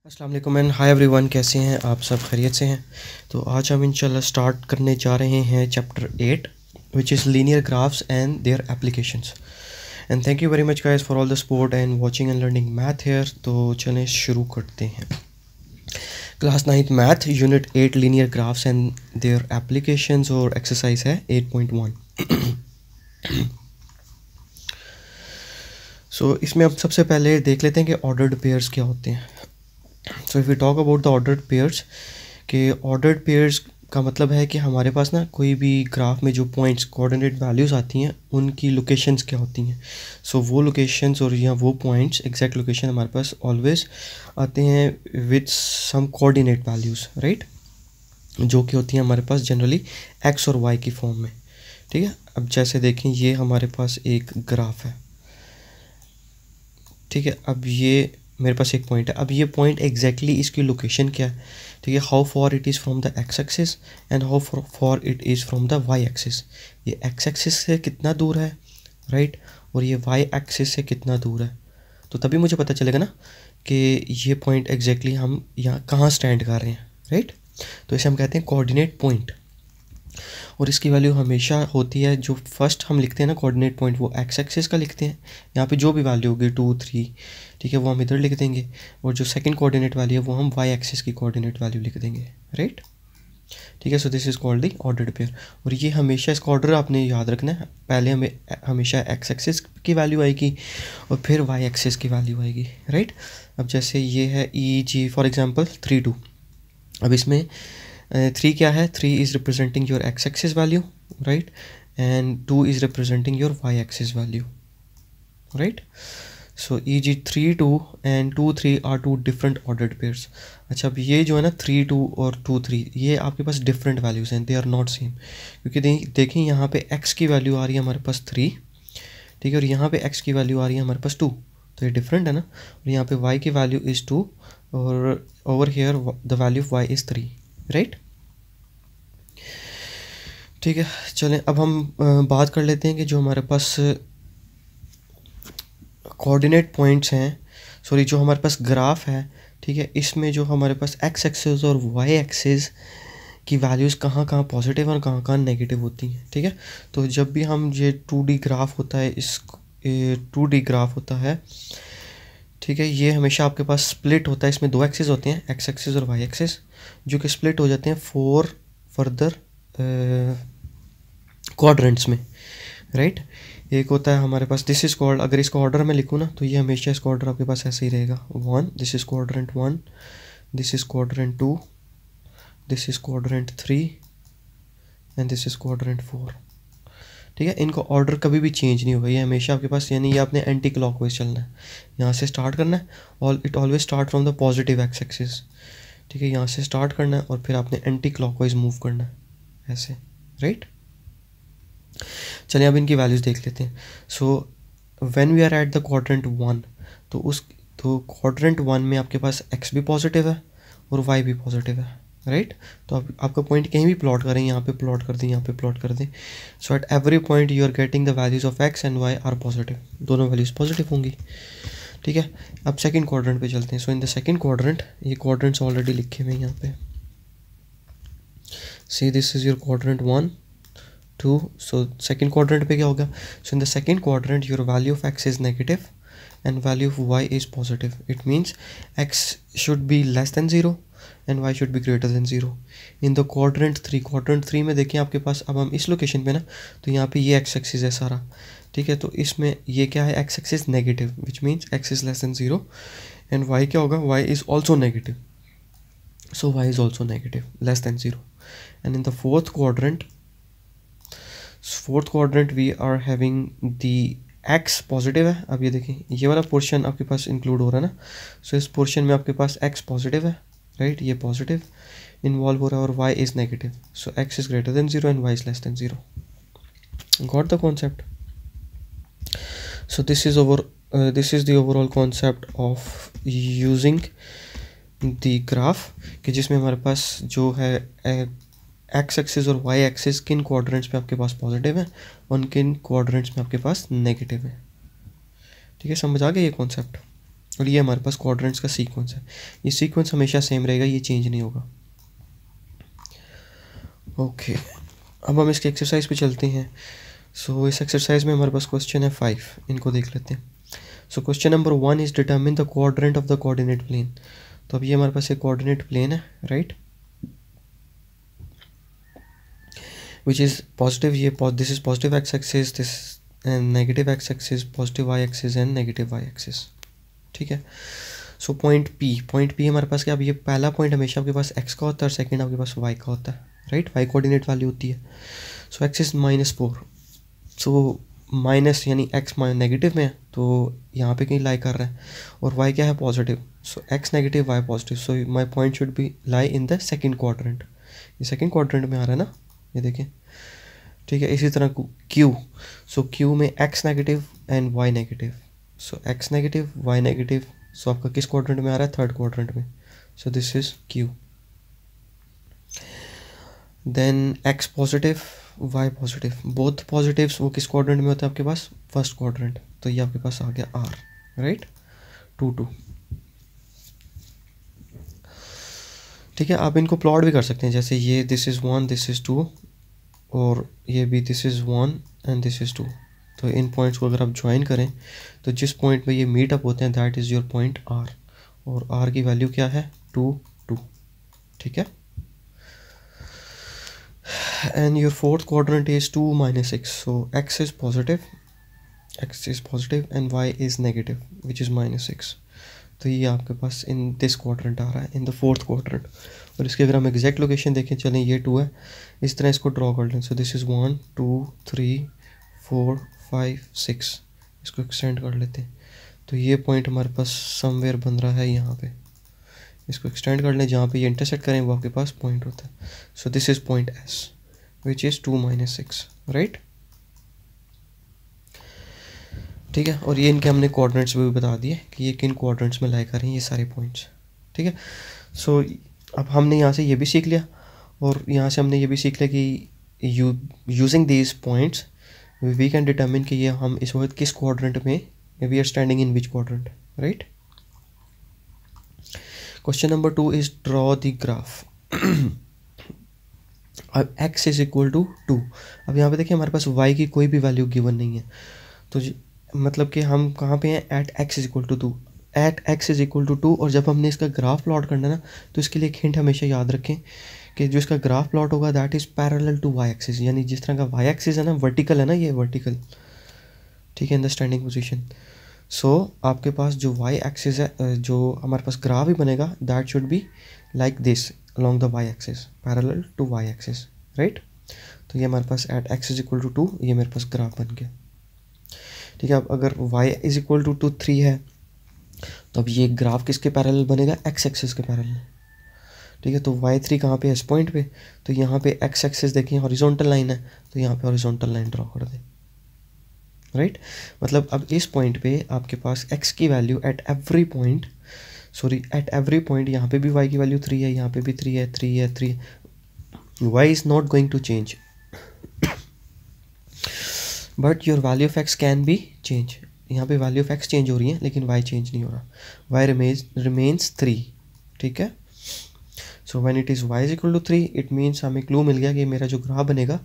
अस्सलाम वालेकुम and hi everyone, कैसे हैं आप सब? खैरियत से हैं? तो आज हम इंशाल्लाह स्टार्ट करने जा रहे हैं chapter 8 which is linear graphs and their applications. And thank you very much guys for all the support and watching and learning math here. तो चलें शुरू करते हैं। Class 9th math unit 8 linear graphs and their applications और exercise है 8.1। सो इसमें अब सबसे पहले देख लेते हैं कि ऑर्डर्ड पेयर्स क्या होते हैं। So if we talk about the ordered pairs, के ऑर्डर्ड पेयर्स का मतलब है कि हमारे पास ना कोई भी ग्राफ में जो पॉइंट्स कोऑर्डिनेट वैल्यूज़ आती हैं उनकी लोकेशंस क्या होती हैं। सो वो लोकेशंस और या वो पॉइंट्स एग्जैक्ट लोकेशन हमारे पास ऑलवेज आते हैं with some coordinate values, right, जो कि होती हैं हमारे पास जनरली एक्स और वाई की फॉर्म में। ठीक है, अब जैसे देखें ये हमारे पास एक ग्राफ है। ठीक है, अब ये मेरे पास एक पॉइंट है। अब ये पॉइंट एग्जैक्टली इसकी लोकेशन क्या है? ठीक है, how far it is from the x axis and how far it is from the y axis. ये एक्स एक्सिस से कितना दूर है, राइट, और ये वाई एक्सिस से कितना दूर है। तो तभी मुझे पता चलेगा ना कि ये पॉइंट एग्जैक्टली हम यहाँ कहाँ स्टैंड कर रहे हैं, राइट। तो इसे हम कहते हैं कोऑर्डिनेट पॉइंट, और इसकी वैल्यू हमेशा होती है, जो फर्स्ट हम लिखते हैं ना कोऑर्डिनेट पॉइंट, वो एक्स एक्सिस का लिखते हैं। यहाँ पे जो भी वैल्यू होगी 2, 3, ठीक है, वो हम इधर लिख देंगे, और जो सेकंड कोऑर्डिनेट वैल्यू है वो हम वाई एक्सिस की कोऑर्डिनेट वैल्यू लिख देंगे, राइट। ठीक है, so this is called the ordered pair. और ये हमेशा इसका ऑर्डर आपने याद रखना है, पहले हमें हमेशा एक्स एक्सिस की वैल्यू आएगी और फिर वाई एक्सिस की वैल्यू आएगी, राइट। अब जैसे ये है ई जी फॉर एग्जाम्पल 3, 2। अब इसमें 3 क्या है? 3 is representing your x axis value, right, and 2 is representing your y axis value, right. So e g 3, 2 and 2, 3 are 2 different ordered pairs. अच्छा, अब ये जो है ना 3, 2 और 2, 3, ये आपके पास डिफरेंट वैल्यूज़ हैं, दे आर नॉट सेम। क्योंकि देखें यहाँ पे x की वैल्यू आ रही है हमारे पास 3, ठीक है, और यहाँ पे x की वैल्यू आ रही है हमारे पास 2, तो ये डिफरेंट है ना। और यहाँ पे y की वैल्यू इज़ 2 और over here the value of y is 3, right. ठीक है, चलें अब हम बात कर लेते हैं कि जो हमारे पास कोऑर्डिनेट पॉइंट्स हैं, सॉरी जो हमारे पास ग्राफ है, ठीक है, इसमें जो हमारे पास एक्स एक्सिस और वाई एक्सिस की वैल्यूज़ कहाँ कहाँ पॉजिटिव और कहाँ कहाँ नेगेटिव होती हैं। ठीक है, तो जब भी हम ये 2D ग्राफ होता है, इस 2D ग्राफ होता है, ठीक है, ये हमेशा आपके पास स्प्लिट होता है। इसमें 2 एक्सिस होते हैं, एक्स एक्सिस और वाई एक्सिस, जो कि स्प्लिट हो जाते हैं 4 फर्दर क्वाड्रेंट्स में, राइट। एक होता है हमारे पास, दिस इज़ कॉल्ड, अगर इसका ऑर्डर मैं लिखूँ ना तो ये हमेशा इसका ऑर्डर आपके पास ऐसे ही रहेगा। 1, this is quadrant 1, this is quadrant 2, this is quadrant 3 and this is quadrant 4। ठीक है, इनका ऑर्डर कभी भी चेंज नहीं होगा, ये हमेशा आपके पास, यानी ये आपने एंटी क्लॉकवाइज चलना है। यहाँ से स्टार्ट करना है, और it always start from the positive x axis. ठीक है, यहाँ से स्टार्ट करना है और फिर आपने एंटी क्लॉकवाइज मूव करना है, ऐसे, राइट। चलिए अब इनकी वैल्यूज़ देख लेते हैं। So when we are at the quadrant 1, तो क्वाड्रेंट 1 में आपके पास x भी पॉजिटिव है और y भी पॉजिटिव है, राइट। तो आप आपका पॉइंट कहीं भी प्लॉट करें, यहाँ पे प्लॉट कर दें, यहाँ पे प्लॉट कर दें, so at every point you are getting the values of x and y are positive, दोनों वैल्यूज़ पॉजिटिव होंगी। ठीक है, अब सेकंड क्वाड्रेंट पे चलते हैं। So in the second quadrant, ये क्वाड्रेंट्स ऑलरेडी लिखे हुए हैं यहाँ पे। See this is your quadrant 1, 2, so second quadrant पे क्या होगा? So in the second quadrant your value of x is negative and value of y is positive. It means x should be less than 0 and y should be greater than 0. In the quadrant 3 में देखें आपके पास, अब हम इस location पे ना, तो यहाँ पे ये x एक्सिस है सारा, ठीक है, तो इसमें ये क्या है? x axis negative, which means x is less than 0, and y क्या होगा? y is also negative, so y is also negative, less than 0. And in the fourth quadrant we are having the x positive है। अब ये देखें, ये वाला portion आपके पास include हो रहा है ना, सो इस पोर्शन में आपके पास x पॉजिटिव है, राइट, ये पॉजिटिव इन्वॉल्व हो रहा है, और y is negative, so x is greater than 0 and y is less than 0। Got the concept? So this is the overall concept of using the graph, कि जिसमें हमारे पास जो है एक्स एक्सिस और वाई एक्सिस किन क्वाड्रेंट्स में आपके पास पॉजिटिव है और किन क्वाड्रेंट्स में आपके पास नेगेटिव है। ठीक है, समझ आ गया ये कॉन्सेप्ट? और ये हमारे पास क्वाड्रेंट्स का सीक्वेंस है। ये सीक्वेंस हमेशा सेम रहेगा, ये चेंज नहीं होगा। ओके, अब हम इसके एक्सरसाइज पे चलते हैं। सो इस एक्सरसाइज में हमारे पास क्वेश्चन है 5, इनको देख लेते हैं। So question number 1 is determine the quadrant of the coordinate plane. तो अब ये हमारे पास एक कोऑर्डिनेट प्लेन है, राइट, विच इज़ पॉजिटिव। ये this is positive x axis, this and negative x axis, positive y axis and negative y axis, ठीक है। सो पॉइंट पी हमारे पास क्या, अब ये पहला पॉइंट हमेशा आपके पास एक्स का होता है और सेकंड आपके पास वाई का होता है, राइट, वाई कोऑर्डिनेट वाली होती है। सो एक्स इज -4, सो माइनस यानी एक्स नेगेटिव में है तो यहाँ पे कहीं लाई कर रहा है, और वाई क्या है, positive. So x negative y positive, so my point should be lie in the second quadrant. ये सेकेंड क्वाड्रेंट में आ रहा है ना, ये देखें, ठीक है। इसी तरह क्यू, सो क्यू में x negative and y negative, so x negative y negative, so आपका किस क्वाड्रेंट में आ रहा है, थर्ड क्वाड्रेंट में। So this is Q. Then x positive y positive, both positives वो किस क्वाड्रेंट में होता है आपके पास, फर्स्ट क्वाड्रेंट। तो ये आपके पास आ गया आर, राइट, 2 2, ठीक है। आप इनको प्लॉट भी कर सकते हैं, जैसे ये दिस इज़ 1 दिस इज़ 2, और ये भी this is 1 and this is 2। तो इन पॉइंट्स को अगर आप ज्वाइन करें तो जिस पॉइंट में ये मीट अप होते हैं that is your point R, और आर की वैल्यू क्या है, 2 2, ठीक है। And your fourth quadrant is 2 - 6, so x is positive and y is negative, which is -6। तो ये आपके पास इन दिस क्वाड्रेंट आ रहा है, इन द फोर्थ क्वाड्रेंट। और इसके अगर हम एग्जैक्ट लोकेशन देखें, चलें ये 2 है, इस तरह इसको ड्रॉ कर लें। सो दिस इज़ 1 2 3 4 5 6, इसको एक्सटेंड कर लेते हैं। तो ये पॉइंट हमारे पास समवेयर बन रहा है यहाँ पे, इसको एक्सटेंड कर लें, जहाँ पे ये इंटरसेक्ट करें वो आपके पास पॉइंट होता है। So this is point S which is 2 - 6, right, ठीक है। और ये इनके हमने कोऑर्डिनेट्स भी बता दिए कि ये किन कोऑर्डिनेट्स में लाई कर रहे हैं ये सारे पॉइंट्स, ठीक है। सो अब हमने यहाँ से ये भी सीख लिया, और यहाँ से हमने ये भी सीख लिया कि using these points we can determine कि ये हम इस वक्त किस क्वाड्रेंट में we are standing in which quadrant, right. Question number 2 is draw the graph. अब x इज इक्वल टू 2। अब यहाँ पे देखिए हमारे पास y की कोई भी वैल्यू गिवन नहीं है, तो मतलब कि हम कहाँ पे हैं, at x is equal to 2, at x is equal to 2। और जब हमने इसका ग्राफ प्लॉट करना है ना, तो इसके लिए एक हिंट हमेशा याद रखें कि जो इसका ग्राफ प्लॉट होगा that is parallel to y axis, यानी जिस तरह का y एक्सिस है ना, वर्टिकल है ना, ये वर्टिकल, ठीक है, इन द स्टैंडिंग पोजिशन। सो आपके पास जो y एक्सिस है, जो हमारे पास ग्राफ ही बनेगा that should be like this along the y axis parallel to y axis, right। तो ये हमारे पास at x is equal to 2, ये मेरे पास ग्राफ बन गया, ठीक है। अब अगर y is equal to 3 है तो अब ये ग्राफ किसके पैरेलल बनेगा, x एक्सिस के पैरेलल, ठीक है। तो y3 कहाँ पे है, इस पॉइंट पे, तो यहाँ पे x एक्सिस देखिए हॉरिजॉन्टल लाइन है, तो यहाँ पे हॉरिजॉन्टल लाइन ड्रॉ कर दें, राइट। मतलब अब इस पॉइंट पे आपके पास x की value eight every point, eight every point, यहाँ पे भी y की वैल्यू 3 है, यहाँ पे भी 3 है, 3 है, 3 है। y is not going to change but your value of x can be change. यहाँ पे वैल्यू ऑफ x चेंज हो रही है लेकिन y चेंज नहीं हो रहा, y रिमेन्स 3, ठीक है। So when it is y is equal to 3 it means हमें क्लू मिल गया कि मेरा जो ग्राफ बनेगा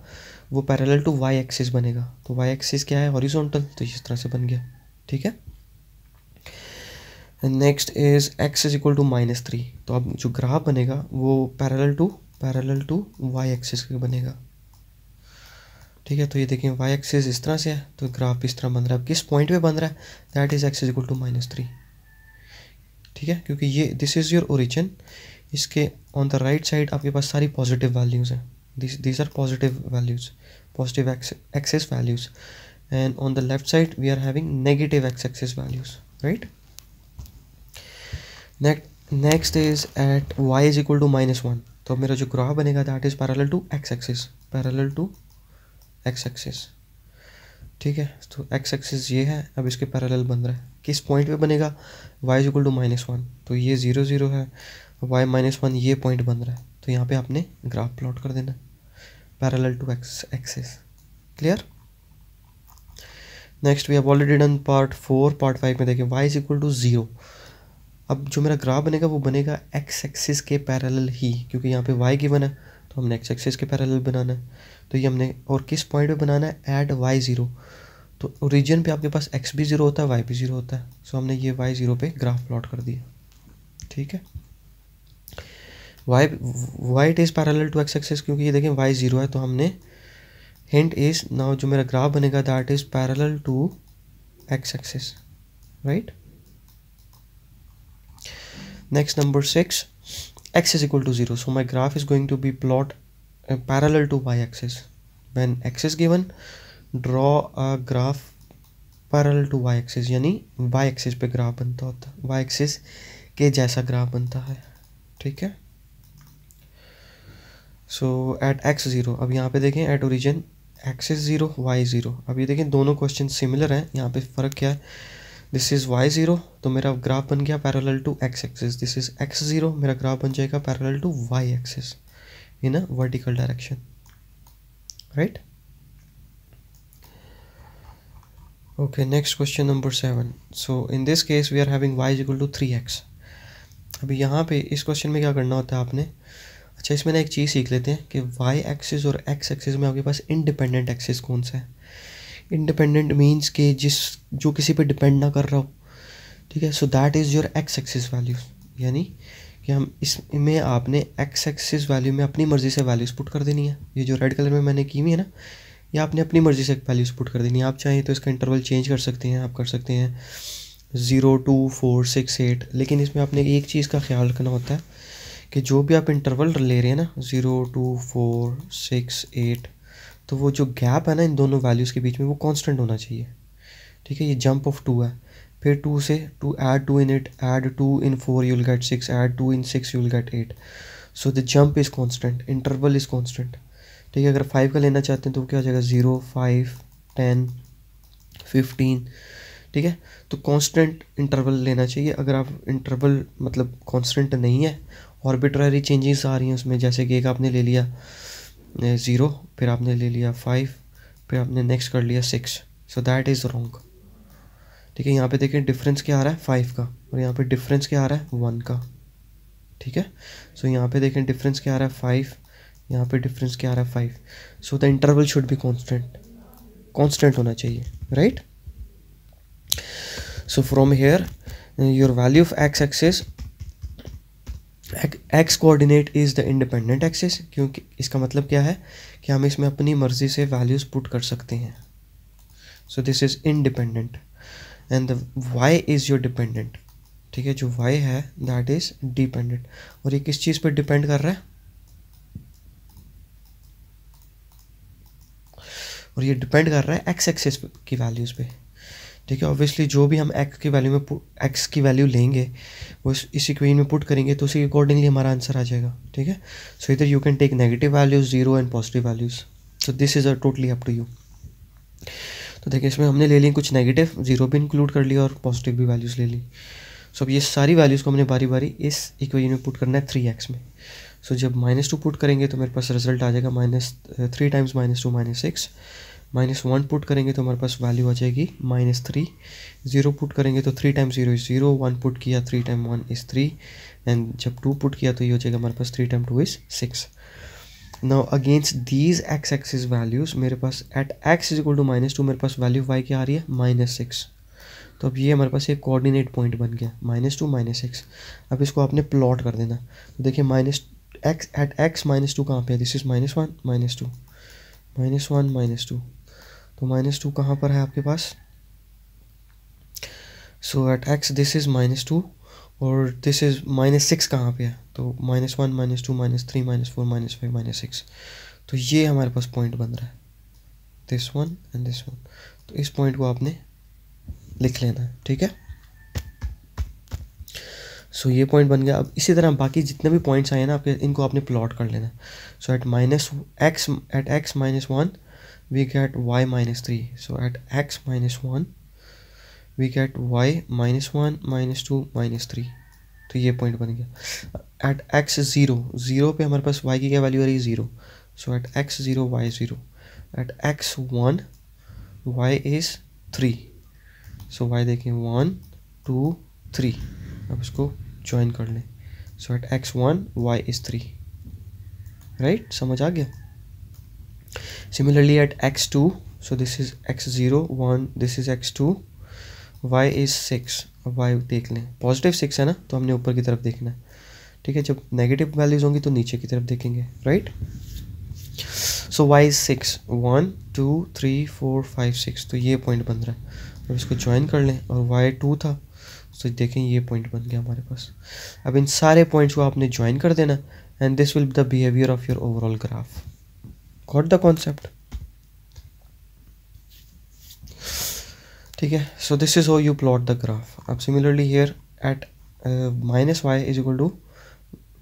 वो पैरेलल टू y एक्सिस बनेगा। तो y एक्सिस क्या है, हॉरिजॉन्टल, तो इस तरह से बन गया, ठीक है। Next is x is equal to -3, तो अब जो ग्राफ बनेगा वो पैरेलल टू y एक्सिस के बनेगा, ठीक है। तो ये देखें y एक्सिस इस तरह से है तो ग्राफ इस तरह बन रहा है। अब किस पॉइंट पे बन रहा है, that is x is equal to -3, ठीक है, क्योंकि ये दिस इज़ योर ओरिजिन। इसके ऑन द राइट साइड आपके पास सारी पॉजिटिव वैल्यूज़ हैं, these are positive values, positive x-axis values, and on the left side we are having negative x-axis values, right। next is at y is equal to -1, तो मेरा जो graph बनेगा that is parallel to x-axis, ठीक है। तो x-axis ये है, अब इसके पैरेलल बन रहा है, किस पॉइंट पे बनेगा, y is equal to -1, तो ये 0 0 है, y -1 ये पॉइंट बन रहा है, तो यहाँ पे आपने ग्राफ प्लॉट कर देना parallel to x-axis, clear. Next we have already done part 4, part 5 में देखें y इज इक्वल टू 0, अब जो मेरा ग्राफ बनेगा वो बनेगा एक्स एक्सिस के पैरेलल ही, क्योंकि यहाँ पे वाई गिवन है तो हमने एक्स एक्सिस के पैरेलल बनाना है। तो ये हमने, और किस पॉइंट पे बनाना है, एट वाई ज़ीरो। तो ओरिजिन पे आपके पास एक्स भी ज़ीरो होता है, वाई भी ज़ीरो होता है। सो हमने ये वाई ज़ीरो पे ग्राफ प्लॉट कर दिया, ठीक है। Why it is parallel to x axis, क्योंकि ये देखें वाई ज़ीरो है, तो हमने हिंट इज नाउ जो मेरा ग्राफ बनेगा that is parallel to x axis, right. Next number 6, x is equal to 0, so my graph is going to be plot parallel to y axis. When x is given, draw a graph parallel to y axis, यानी y axis पे graph बनता होता है, Y axis के जैसा graph बनता है, ठीक है। सो एट एक्स ज़ीरो, अब यहाँ पे देखें at origin x is zero, y zero. अब ये देखें दोनों क्वेश्चन सिमिलर हैं, यहाँ पे फ़र्क क्या है, दिस इज़ वाई ज़ीरो, तो मेरा ग्राफ बन गया parallel to x axis. This is x zero, मेरा ग्राफ बन जाएगा parallel to y axis in a vertical direction, right. Okay, next question number 7. So in this case we are having y is equal to 3x. अभी यहाँ पे इस question में क्या करना होता है आपने, अच्छा इसमें ना एक चीज़ सीख लेते हैं कि y एक्सिस और x एक्सिस में आपके पास इंडिपेंडेंट एक्सिस कौन सा है। इंडिपेंडेंट मीन्स के जो किसी पे डिपेंड ना कर रहा हो, ठीक है। So that is your x axis value, यानी कि हम इसमें आपने x एक्सिस वैल्यू में अपनी मर्ज़ी से वैल्यूज़ पुट कर देनी है। ये जो रेड कलर में मैंने की हुई है ना, या आपने अपनी मर्ज़ी से वैल्यूज़ पुट कर देनी है। आप चाहें तो इसका इंटरवल चेंज कर सकते हैं, आप कर सकते हैं 0, 2, 4, 6, 8, लेकिन इसमें आपने एक चीज़ का ख्याल रखना होता है कि जो भी आप इंटरवल ले रहे हैं ना, 0, 2, 4, 6, 8, तो वो जो गैप है ना इन दोनों वैल्यूज़ के बीच में वो कांस्टेंट होना चाहिए, ठीक है। ये जंप ऑफ 2 है, फिर 2 से add 2 in it, add 2 in 4 you will gate 6, add 2 in 6 you will gate 8। So the jump is constant, interval is constant, ठीक है। अगर 5 का लेना चाहते हैं तो क्या हो जाएगा, 0, 5, 10, 15, ठीक है। तो कांस्टेंट इंटरवल लेना चाहिए। अगर आप इंटरवल मतलब कांस्टेंट नहीं है, ऑर्बिट्ररी चेंजेस आ रही हैं उसमें, जैसे कि एक आपने ले लिया 0, फिर आपने ले लिया 5, फिर आपने नेक्स्ट कर लिया 6, सो दैट इज़ रॉन्ग, ठीक है। यहाँ पे देखें डिफरेंस क्या आ रहा है 5 का, और यहाँ पे डिफरेंस क्या आ रहा है 1 का, ठीक है। सो यहाँ पे देखें डिफरेंस क्या आ रहा है 5, यहाँ पे डिफरेंस क्या आ रहा है 5। So the interval should be constant होना चाहिए, right. So from here your value of x axis, x coordinate is the independent axis, क्योंकि इसका मतलब क्या है कि हम इसमें अपनी मर्ज़ी से वैल्यूज़ पुट कर सकते हैं। So this is independent and the y is your dependent, ठीक है। जो वाई है दैट इज़ डिपेंडेंट, और ये किस चीज़ पर डिपेंड कर रहा है, और ये डिपेंड कर रहा है एक्स एक्सिस की वैल्यूज़ पे, ठीक है। ऑब्वियसली जो भी हम एक्स की वैल्यू लेंगे वो इस इक्वेशन में पुट करेंगे तो उसी अकॉर्डिंगली हमारा आंसर आ जाएगा, ठीक है। सो इधर you can take negative values 0 and positive values, so this is a totally up to you. तो देखिए इसमें हमने ले ली कुछ नेगेटिव, 0 भी इंक्लूड कर लिया और पॉजिटिव भी वैल्यूज़ ले ली। सो अब ये सारी वैल्यूज़ को हमने बारी बारी इस इक्वेशन में पुट करना है 3x में। सो जब -2 पुट करेंगे तो मेरे पास रिजल्ट आ जाएगा -3 टाइम्स -2 -6, -1 पुट करेंगे तो हमारे पास वैल्यू आ जाएगी -3, 0 पुट करेंगे तो 3 टाइम्स 0 इज़ 0, 1 पुट किया 3 टाइम 1 इज़ 3, एंड जब 2 पुट किया तो ये हो जाएगा हमारे पास 3 time 2 is 6। Now against these x axis values मेरे पास at x is equal to -2 मेरे पास वैल्यू y क्या आ रही है -6। तो अब ये हमारे पास एक कोऑर्डिनेट पॉइंट बन गया -2 -6। अब इसको आपने प्लॉट कर देना, तो देखिए -x एट x -2 कहाँ पे है, दिस इज़ -1 -2 -1 -2, तो -2 कहाँ पर है आपके पास। सो एट x दिस इज़ -2 और दिस इज़ -6 कहाँ पे है, तो -1 -2 -3 -4 -5 -6, तो ये हमारे पास पॉइंट बन रहा है, this one and this one. तो इस पॉइंट को आपने लिख लेना है, ठीक है। सो ये पॉइंट बन गया। अब इसी तरह बाकी जितने भी पॉइंट्स आए ना आपके, इनको आपने प्लॉट कर लेना। सो at x -1 we get y -3, so at x -1 we get y -1 -2 -3, तो ये पॉइंट बन गया। एट x 0 पे हमारे पास y की क्या वैल्यू आ रही है 0, सो एट x 0 y 0, एट x 1 y is 3, so y देखें 1 2 3, अब इसको ज्वाइन कर लें. So at x1 y is 3. Right, समझ आ गया. Similarly at x2, so this is x0 1, this is x2, y is 6. अब y देख लें, पॉजिटिव 6 है ना, तो हमने ऊपर की तरफ देखना है. ठीक है, जब नेगेटिव वैल्यूज होंगी तो नीचे की तरफ देखेंगे. राइट, सो y is 6 1 2 3 4 5 6, तो ये पॉइंट बन रहा है. अब इसको ज्वाइन कर लें. और y 2 था, तो देखें ये पॉइंट बन गया हमारे पास. अब इन सारे पॉइंट्स को आपने ज्वाइन कर देना and this will be the behaviour of your overall graph. Got the concept? ठीक है, so this is how you plot the graph. अब similarly here at minus y is equal to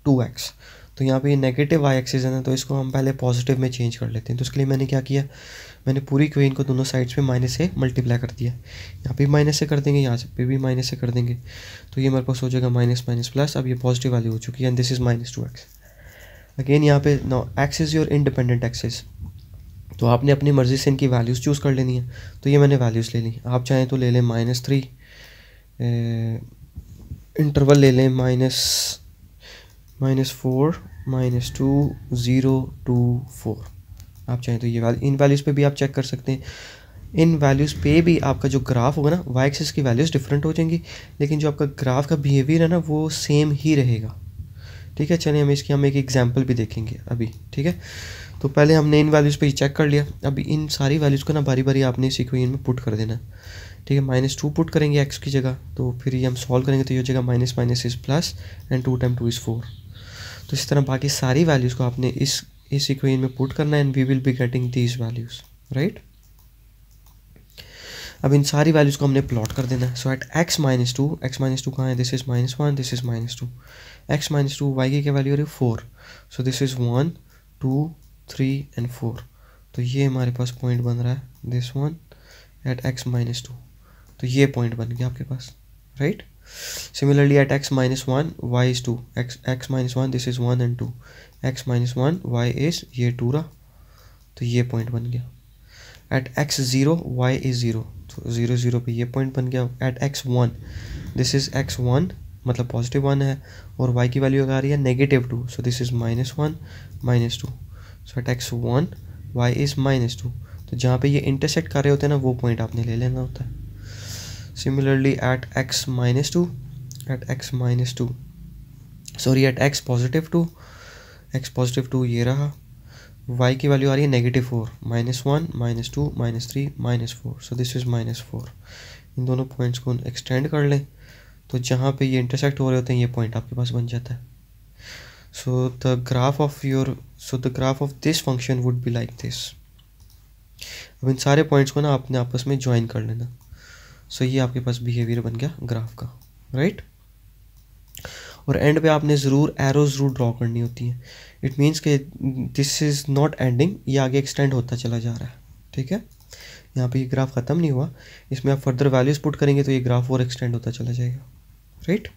2x, तो यहाँ पे ये negative y axis है ना, तो इसको हम पहले पॉजिटिव में चेंज कर लेते हैं. तो इसके लिए मैंने क्या किया, मैंने पूरी इक्वेशन को दोनों साइड्स पे माइनस से मल्टीप्लाई कर दिया. यहाँ पे माइनस से कर देंगे, यहाँ पे भी माइनस से कर देंगे, तो ये मेरे पास हो जाएगा माइनस माइनस प्लस. अब ये पॉजिटिव वैल्यू हो चुकी है and this is minus 2x. Again यहाँ पे no x is your independent axis, तो आपने अपनी मर्ज़ी से इनकी वैल्यूज़ चूज़ कर लेनी है. तो ये मैंने वैल्यूज़ ले ली. आप चाहें तो ले लें -3, इंटरवल ले लें -4 -2 0 2 4. आप चाहें तो ये इन वैल्यूज़ पे भी आप चेक कर सकते हैं. इन वैल्यूज़ पे भी आपका जो ग्राफ होगा ना, वाई एक्सिस की वैल्यूज़ डिफरेंट हो जाएंगी, लेकिन जो आपका ग्राफ का बिहेवियर है ना वो सेम ही रहेगा. ठीक है, चलिए हम एक एग्जांपल भी देखेंगे अभी. ठीक है, तो पहले हमने इन वैल्यूज़ पे ही चेक कर लिया. अभी इन सारी वैल्यूज़ को ना बारी बारी आपने इस इक्वेशन में पुट कर देना. ठीक है, -2 पुट करेंगे x की जगह, तो फिर ये हम सॉल्व करेंगे तो ये हो जाएगा minus minus is plus and 2 time 2 is 4. तो इस तरह बाकी सारी वैल्यूज़ को आपने इस इक्वेशन में पुट करना है and we will be getting these values. Right, अब इन सारी वैल्यूज़ को हमने प्लॉट कर देना है. सो एट x -2 कहाँ है, this is -1, this is -2. x -2 y की क्या वैल्यू हो रही है 4. सो दिस इज 1 2 3 एंड 4. तो ये हमारे पास पॉइंट बन रहा है, दिस वन एट x -2. तो ये पॉइंट बन गया आपके पास. Right, similarly at x -1 y is 2, x -1 this is 1 and 2, x -1 y is ये 2 रहा, तो ये पॉइंट बन गया. एट x0 y is 0, तो 0 0 पे ये पॉइंट बन गया. Eight x1 this is x1, मतलब पॉजिटिव 1 है, और y की वैल्यू आ रही है -2, so this is -1 -2. So at x1 y is -2, तो जहाँ पे ये इंटरसेक्ट कर रहे होते हैं ना वो पॉइंट आपने ले लेना होता है. Similarly at x -2 sorry at x +2 ये रहा, y की वैल्यू आ रही है -4, -1 -2 -3 -4. सो दिस इज -4. इन दोनों पॉइंट्स को एक्सटेंड कर लें, तो जहाँ पे ये इंटरसेक्ट हो रहे होते हैं ये पॉइंट आपके पास बन जाता है. So the graph of this function would be like this. अब इन सारे पॉइंट्स को ना आपने आपस में ज्वाइन कर लेना. सो ये आपके पास बिहेवियर बन गया ग्राफ का. राइट, और एंड पे आपने ज़रूर एरोज ज़रूर ड्रॉ करनी होती है. इट मीन्स कि दिस इज़ नॉट एंडिंग, ये आगे एक्सटेंड होता चला जा रहा है. ठीक है, यहाँ पे ये ग्राफ ख़त्म नहीं हुआ, इसमें आप फर्दर वैल्यूज़ पुट करेंगे तो ये ग्राफ और एक्सटेंड होता चला जाएगा. राइट,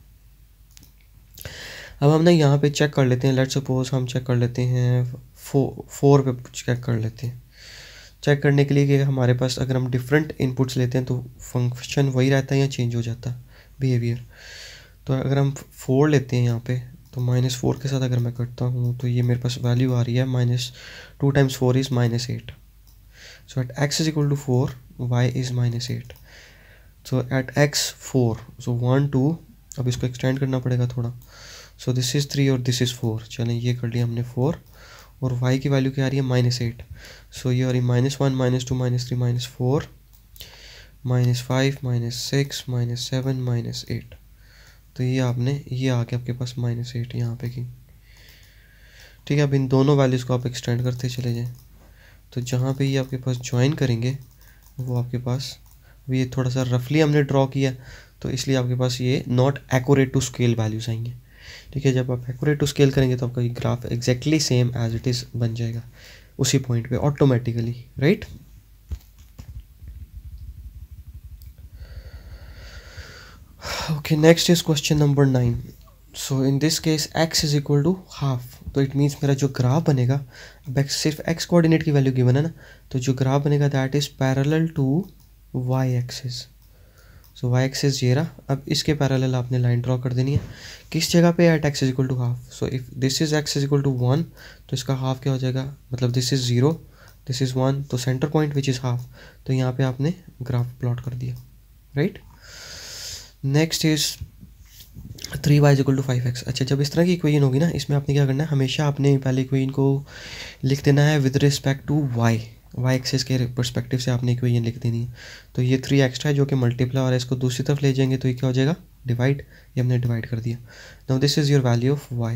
अब हम ना यहाँ पे चेक कर लेते हैं. लेट्स सपोज हम चेक कर लेते हैं 4 पे चेक कर लेते हैं. चेक करने के लिए कि हमारे पास अगर हम डिफरेंट इनपुट्स लेते हैं तो फंक्शन वही रहता है या चेंज हो जाता है बिहेवियर. तो अगर हम 4 लेते हैं यहाँ पे, तो -4 के साथ अगर मैं करता हूँ तो ये मेरे पास वैल्यू आ रही है -2 times 4 is -8. So at x is equal to 4 y is -8. So at x 4, so 1 2, अब इसको एक्सटेंड करना पड़ेगा थोड़ा. सो दिस इज़ 3 और दिस इज़ 4. चलें, ये कर लिया हमने 4, और y की वैल्यू क्या आ रही है -8. सो ये आ रही -1 -2 -3 -4 -5 -6 -7 -8. तो ये आ गया आपके पास -8 यहाँ पे की. ठीक है, अब इन दोनों वैल्यूज़ को आप एक्सटेंड करते चले जाएं, तो जहाँ पे ये आपके पास ज्वाइन करेंगे वो आपके पास, अभी ये थोड़ा सा रफली हमने ड्रॉ किया तो इसलिए आपके पास ये not accurate to scale values आएंगे. ठीक है, जब आप एक्यूरेट टू स्केल करेंगे तो आपका ये graph exactly same as it is बन जाएगा उसी पॉइंट पे automatically. Right, okay, next is question number 9. So in this case x is equal to half. तो इट मीन्स मेरा जो ग्राफ बनेगा, अब सिर्फ x कोऑर्डिनेट की वैल्यू गिवन है ना, तो जो ग्राफ बनेगा that is parallel to y axis. So y axis ये रहा। अब इसके पैरेलल आपने लाइन ड्रॉ कर देनी है किस जगह पे, at x is equal to half. So if this is x is equal to 1 तो इसका हाफ क्या हो जाएगा, मतलब दिस इज 0 दिस इज 1 तो centre point which is half, तो यहाँ पे आपने ग्राफ प्लॉट कर दिया, right. Next is 3y is equal to 5x। अच्छा, जब इस तरह की इक्वेशन होगी ना, इसमें आपने क्या करना है, हमेशा आपने पहले इक्वेशन को लिख देना है with respect to y axis के परस्पेक्टिव से आपने इक्वेशन लिख देनी है। तो ये 3 एक्स्ट्रा है जो कि मल्टीप्लाई और इसको दूसरी तरफ ले जाएंगे तो ये क्या हो जाएगा, डिवाइड। ये हमने डिवाइड कर दिया। Now this is your value of y,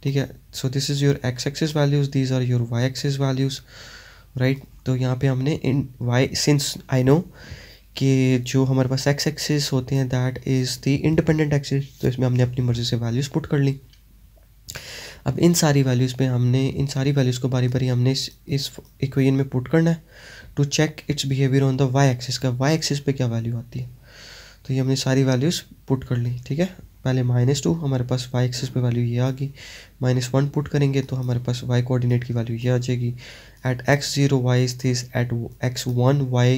ठीक है। So this is your x axis values, these are your y axis values, right. तो यहाँ पे हमने इन y, सिंस आई नो कि जो हमारे पास x एक्सिस होते हैं that is the independent axis, तो इसमें हमने अपनी मर्ज़ी से वैल्यूज़ पुट कर ली। अब इन सारी वैल्यूज़ पे हमने इन सारी वैल्यूज़ को बारी बारी हमने इस इक्वेशन में पुट करना है to check its behaviour on the y axis का, वाई एक्सिस पे क्या वैल्यू आती है। तो ये हमने सारी वैल्यूज़ पुट कर ली, ठीक है। पहले -2 हमारे पास वाई एक्सिस पे वैल्यू ये आ गई, -1 पुट करेंगे तो हमारे पास वाई कोऑर्डिनेट की वैल्यू ये आ जाएगी। At x0 y is this, at x1 y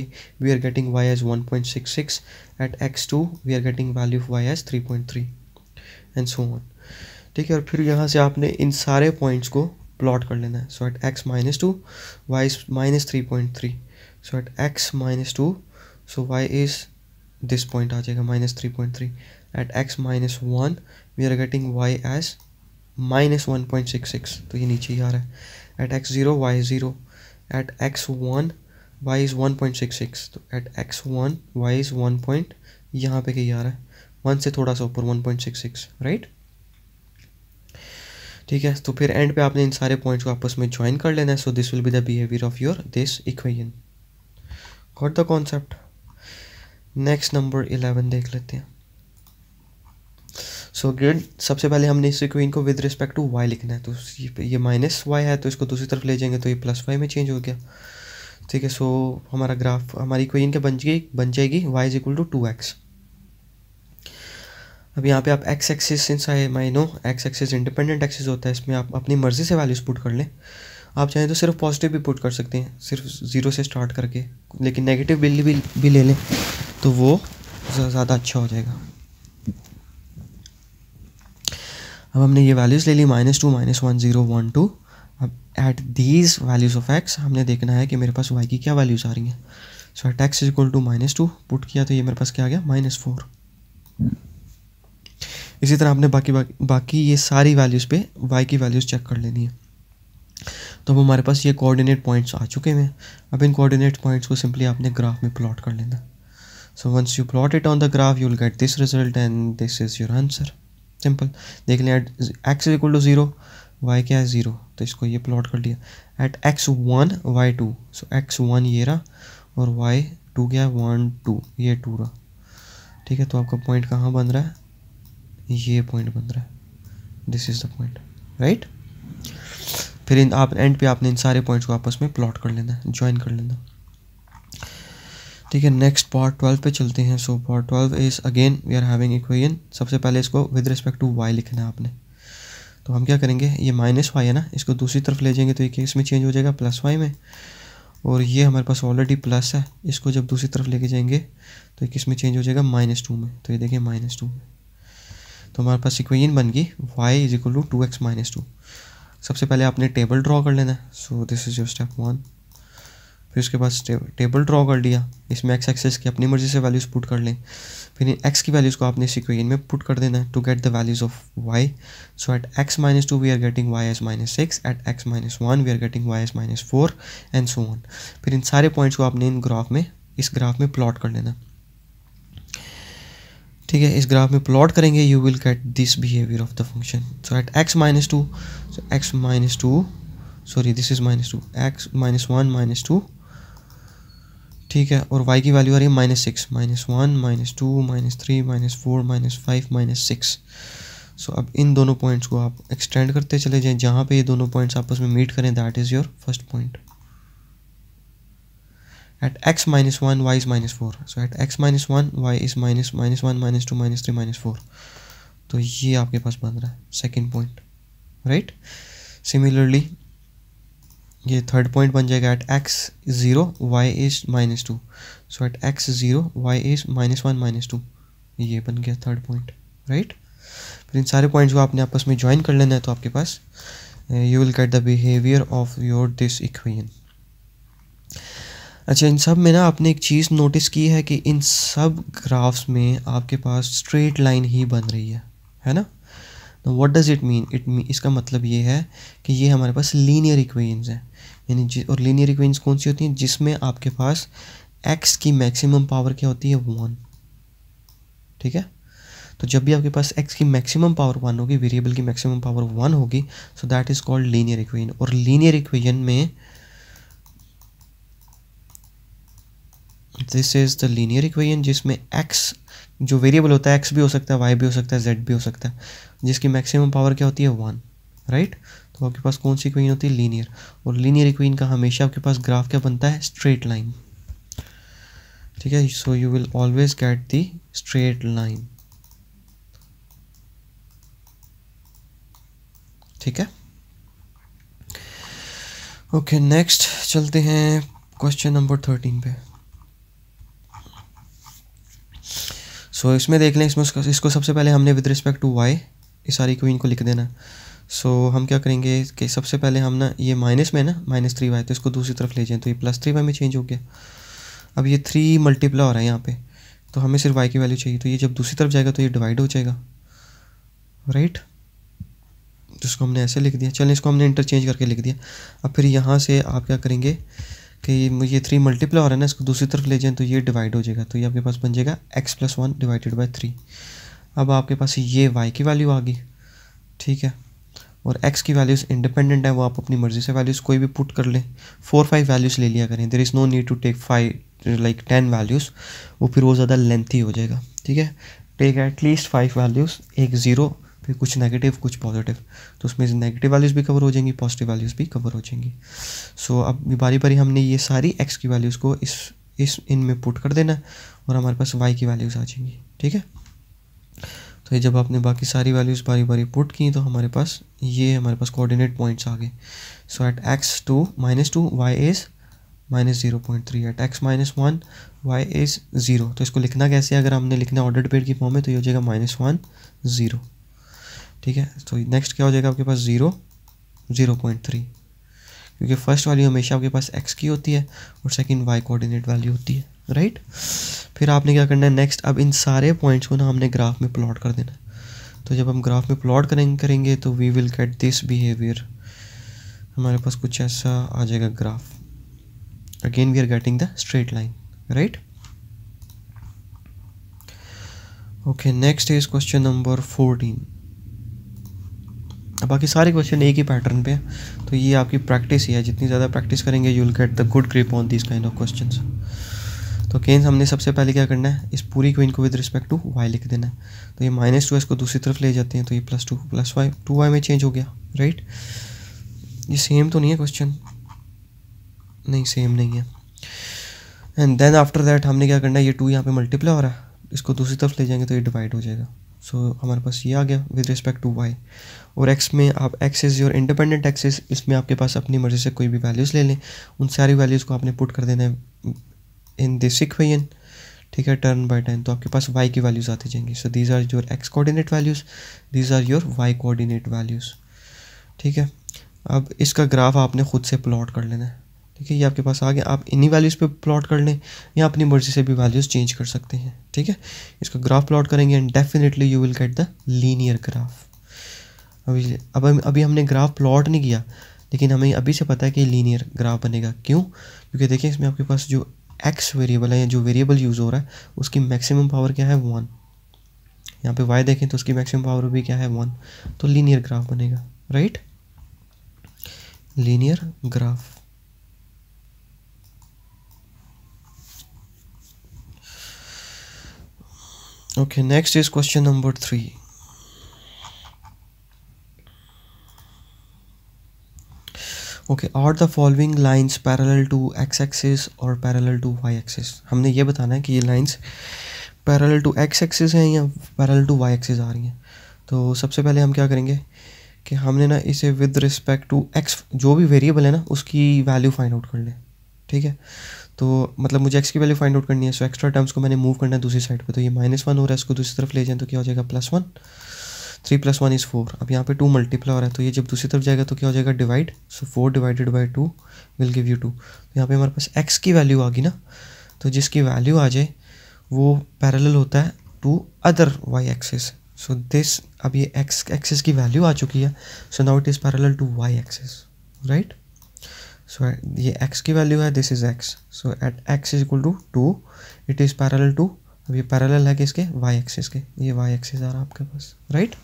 we are getting y as 1.66, at x2 we are getting value of y as 3.3 and so on, ठीक है। और फिर यहाँ से आपने इन सारे पॉइंट्स को प्लॉट कर लेना है। So at x -2 y is -3.3, so at x -2 so y is this point आ जाएगा -3.3, at x -1 we are getting y as -1.66, तो ये नीचे ही आ रहा है। At x0 y is 0, at x1 y is 1.66, तो eight x1 y is 1 point, यहाँ पे कहीं आ रहा है 1 से थोड़ा सा ऊपर 1.66, राइट, ठीक है। तो फिर एंड पे आपने इन सारे पॉइंट्स को आपस में ज्वाइन कर लेना है। So this will be the behaviour of your this equation. Got the concept. Next number 11 देख लेते हैं। सो अगेन सबसे पहले हमने इस इक्वेशन को विद रिस्पेक्ट टू y लिखना है। तो ये -y है तो इसको दूसरी तरफ ले जाएंगे तो ये +y में चेंज हो गया, ठीक है। सो हमारा ग्राफ, हमारी इक्वेशन क्या बन जाएगी y is equal to 2x। अब यहाँ पे आप x axis, since I no x axis independent axis होता है, इसमें आप अपनी मर्ज़ी से वैल्यूज़ पुट कर लें। आप चाहें तो सिर्फ पॉजिटिव भी पुट कर सकते हैं, सिर्फ 0 से स्टार्ट करके, लेकिन नेगेटिव भी ले लें तो वो ज़्यादा अच्छा हो जाएगा। अब हमने ये वैल्यूज़ ले ली -2 -1 0 1 2। अब at these values of x हमने देखना है कि मेरे पास y की क्या वैल्यूज़ आ रही हैं। So at x is equal to -2 put किया तो ये मेरे पास क्या आ गया, -4। इसी तरह आपने बाकी ये सारी वैल्यूज़ पे y की वैल्यूज़ चेक कर लेनी है। तो अब हमारे पास ये कोऑर्डिनेट पॉइंट्स आ चुके हैं। अब इन कोऑर्डिनेट पॉइंट्स को सिंपली आपने ग्राफ में प्लॉट कर लेना। So once you plot it on the graph you will get this result and this is your answer. Simple, देख लें at x is equal to 0, y क्या है 0, तो इसको ये प्लॉट कर दिया। एट x1 y2, सो x1 ये रहा और y2 क्या है 1 2, ये 2 रहा, ठीक है। तो आपका पॉइंट कहाँ बन रहा है, ये पॉइंट बन रहा है, this is the point, right. फिर आप एंड पे आपने इन सारे पॉइंट्स को आपस में प्लॉट कर लेना है, ज्वाइन कर लेना, ठीक है। नेक्स्ट पार्ट 12 पे चलते हैं। So part 12 is again we are having equation. सबसे पहले इसको विद रिस्पेक्ट टू y लिखना है आपने। तो हम क्या करेंगे, ये -y है ना, इसको दूसरी तरफ ले जाएंगे तो ये केस में चेंज हो जाएगा +y में, और ये हमारे पास ऑलरेडी प्लस है, इसको जब दूसरी तरफ लेके जाएंगे तो ये किस में चेंज हो जाएगा, -2 में। तो ये देखिए -2 में, तो हमारे पास इक्वेशन बन गई y is equal to 2x -2। सबसे पहले आपने टेबल ड्रॉ कर लेना है। So this is your step 1। फिर उसके बाद टेबल ड्रॉ कर लिया, इसमें x एक्सिस की अपनी मर्जी से वैल्यूज़ पुट कर लें। फिर इन x की वैल्यूज़ को आपने इस इक्वेशन में पुट कर देना है to get the values of y। So at x -2 we are getting y as -6, at x -1 we are getting y as -4 and so on. फिर इन सारे पॉइंट्स को आपने इस ग्राफ में प्लॉट कर लेना, ठीक है। इस ग्राफ में प्लॉट करेंगे you will get this behaviour of the function. So at x -2, so x -2 sorry this is -2, x -1 -2, ठीक है। और y की वैल्यू आ रही है -6, -1 -2 -3 -4 -5 -6। सो अब इन दोनों पॉइंट्स को आप एक्सटेंड करते चले जाएं, जहाँ पे ये दोनों पॉइंट्स आपस में मीट करें that is your first point. At x -1 y is -4, so at x -1 y is -1 -2 -3 -4। तो ये आपके पास बन रहा है सेकेंड पॉइंट, राइट। सिमिलरली ये थर्ड पॉइंट बन जाएगा at x0 y is -2, so at x0 y is -1 -2, ये बन गया थर्ड पॉइंट, राइट। फिर इन सारे पॉइंट्स को आपने आपस में ज्वाइन कर लेना है, तो आपके पास you will get the behaviour of your this equation. अच्छा, इन सब में ना आपने एक चीज़ नोटिस की है कि इन सब ग्राफ्स में आपके पास स्ट्रेट लाइन ही बन रही है ना। What does it mean? इसका मतलब ये है कि ये हमारे पास लीनियर इक्वेशंस हैं, यानी और लीनियर इक्वेशंस कौन सी होती हैं? जिसमें आपके पास x की मैक्सिमम पावर क्या होती है? 1, ठीक है। तो जब भी आपके पास x की मैक्सिमम पावर 1 होगी, वेरिएबल की मैक्सिमम पावर 1 होगी, so that is called linear equation. और लीनियर इक्वेशन में this is the linear equation जिसमें x जो वेरिएबल होता है, x भी हो सकता है, y भी हो सकता है, z भी हो सकता है, जिसकी मैक्सिमम पावर क्या होती है? 1, राइट। तो आपके पास कौन सी इक्वेशन होती है? लीनियर। और लीनियर इक्वेशन का हमेशा आपके पास ग्राफ क्या बनता है? स्ट्रेट लाइन, ठीक है। So you will always get the straight line, ठीक है। ओके, नेक्स्ट चलते हैं क्वेश्चन नंबर 13 पे। सो इसमें देख लें, इसमें इसको सबसे पहले हमने विद रिस्पेक्ट टू y इस सारी इक्वेशन को लिख देना। सो हम क्या करेंगे कि सबसे पहले हम ना ये माइनस में ना -3y, तो इसको दूसरी तरफ ले जाएं, तो ये +3y में चेंज हो गया। अब ये 3 मल्टीप्लाई हो रहा है यहाँ पे, तो हमें सिर्फ y की वैल्यू चाहिए, तो ये जब दूसरी तरफ जाएगा तो ये डिवाइड हो जाएगा, राइट। जिसको हमने ऐसे लिख दिया, चलें इसको हमने इंटरचेंज करके लिख दिया। अब फिर यहाँ से आप क्या करेंगे कि ये 3 मल्टीप्लाई हो रहा है ना, इसको दूसरी तरफ ले जाएं तो ये डिवाइड हो जाएगा, तो ये आपके पास बन जाएगा x+1 डिवाइडेड बाई 3। अब आपके पास ये y की वैल्यू आ गई, ठीक है। और x की वैल्यूज़ इंडिपेंडेंट है, वो आप अपनी मर्ज़ी से वैल्यूज़ कोई भी पुट कर लें, 4-5 वैल्यूज़ ले लिया करें। There is no need to take 10 values, वो फिर वो ज़्यादा लेंथी हो जाएगा, ठीक है। टेक एटलीस्ट 5 वैल्यूज़, एक ज़ीरो, फिर कुछ नेगेटिव कुछ पॉजिटिव, तो उसमें से नेगेटिव वैल्यूज़ भी कवर हो जाएंगी, पॉजिटिव वैल्यूज़ भी कवर हो जाएंगी। सो अब बारी बारी हमने ये सारी x की वैल्यूज़ को इस इनमें पुट कर देना और हमारे पास y की वैल्यूज़ आ जाएंगी, ठीक है। तो ये जब आपने बाकी सारी वैल्यूज़ बारी बारी पुट की तो हमारे पास कोऑर्डिनेट पॉइंट्स आ गए। So at x2 -2 y is -0.3, at x -1 y is 0। तो इसको लिखना कैसे है? अगर हमने लिखना है ऑर्डर्ड पेयर की फॉर्म में, तो ये हो जाएगा -1 0, ठीक है। तो नेक्स्ट क्या हो जाएगा आपके पास? 0 0.3, क्योंकि फर्स्ट वैल्यू हमेशा आपके पास x की होती है और सेकंड y कोऑर्डिनेट वैल्यू होती है, राइट। फिर आपने क्या करना है नेक्स्ट? अब इन सारे पॉइंट्स को ना हमने ग्राफ में प्लॉट कर देना। तो जब हम ग्राफ में प्लॉट करेंगे तो we will get this behaviour, हमारे पास कुछ ऐसा आ जाएगा graph. Again we are getting the straight line, right. Okay, next is question number 14। अब बाकी सारे क्वेश्चन एक ही पैटर्न पे है, तो ये आपकी प्रैक्टिस ही है, जितनी ज़्यादा प्रैक्टिस करेंगे you will get the good grip on this kind of questions. तो अगेन हमने सबसे पहले क्या करना है? इस पूरी इक्वेशन को विद रिस्पेक्ट टू y लिख देना है। तो ये -2 इसको दूसरी तरफ ले जाते हैं, तो ये +2 +y 2y में चेंज हो गया, राइट। ये सेम तो नहीं है क्वेश्चन? नहीं, सेम नहीं है। एंड देन आफ्टर दैट हमने क्या करना है? ये 2 यहाँ पे मल्टीप्लाई हो रहा है, इसको दूसरी तरफ ले जाएंगे तो ये डिवाइड हो जाएगा। सो हमारे पास ये आ गया विद रिस्पेक्ट टू y। और x में आप x is your independent axis, इसमें आपके पास अपनी मर्ज़ी से कोई भी वैल्यूज़ ले लें, उन सारी वैल्यूज़ को आपने पुट कर देना है इन दिस इक्वेशन, ठीक है, टर्न बाय टर्न। तो आपके पास y की वैल्यूज़ आती जाएंगी। So these are your x coordinate values, these are your y coordinate values, ठीक है। अब इसका ग्राफ आपने खुद से प्लॉट कर लेना है, ठीक है। ये आपके पास आ गया, आप इन्हीं वैल्यूज़ पे प्लॉट कर लें या अपनी मर्ज़ी से भी वैल्यूज़ चेंज कर सकते हैं, ठीक है। इसका ग्राफ प्लॉट करेंगे and definitely you will get the linear graph. अभी हमने ग्राफ प्लॉट नहीं किया, लेकिन हमें अभी से पता है कि लीनियर ग्राफ बनेगा। क्यों? क्योंकि देखिए इसमें आपके पास जो x वेरिएबल है या जो वेरिएबल यूज़ हो रहा है उसकी मैक्सिमम पावर क्या है? 1। यहाँ पे y देखें तो उसकी मैक्सिमम पावर भी क्या है? 1। तो लीनियर ग्राफ बनेगा, right. Linear graph. Okay, next is question number 3. Okay, are the following lines parallel to x-axis or parallel to y-axis? हमने ये बताना है कि ये lines parallel to x-axis हैं या parallel to y-axis आ रही हैं। तो सबसे पहले हम क्या करेंगे कि हमने ना इसे विद रिस्पेक्ट टू एक्स, जो भी वेरिएबल है ना उसकी वैल्यू फाइंड आउट कर लें, ठीक है। तो मतलब मुझे एक्स की वैल्यू फाइंड आउट करनी है, सो एक्स्ट्रा टर्म्स को मैंने मूव करना है दूसरी साइड पे, तो ये -1 हो रहा है, इसको दूसरी तरफ ले जाएं तो क्या हो जाएगा +1, 3 + 1 = 4। अब यहाँ पे 2 मल्टीप्लाई हो रहा है, तो ये जब दूसरी तरफ जाएगा तो क्या हो जाएगा divide, so 4 / 2 will give you 2। तो यहाँ पे हमारे पास एक्स की वैल्यू आ गई ना, तो जिसकी वैल्यू आ जाए वो पैरेलल होता है to other y axis. So this, अब ये एक्स एक्सिस की वैल्यू आ चुकी है, so now it is parallel to y axis, right. So ये x की वैल्यू है, this is x, so at x = 2 it is parallel to, अब ये पैरेलल है किसके, y एक्सिस के, ये y एक्सिस आ रहा है आपके पास, राइट।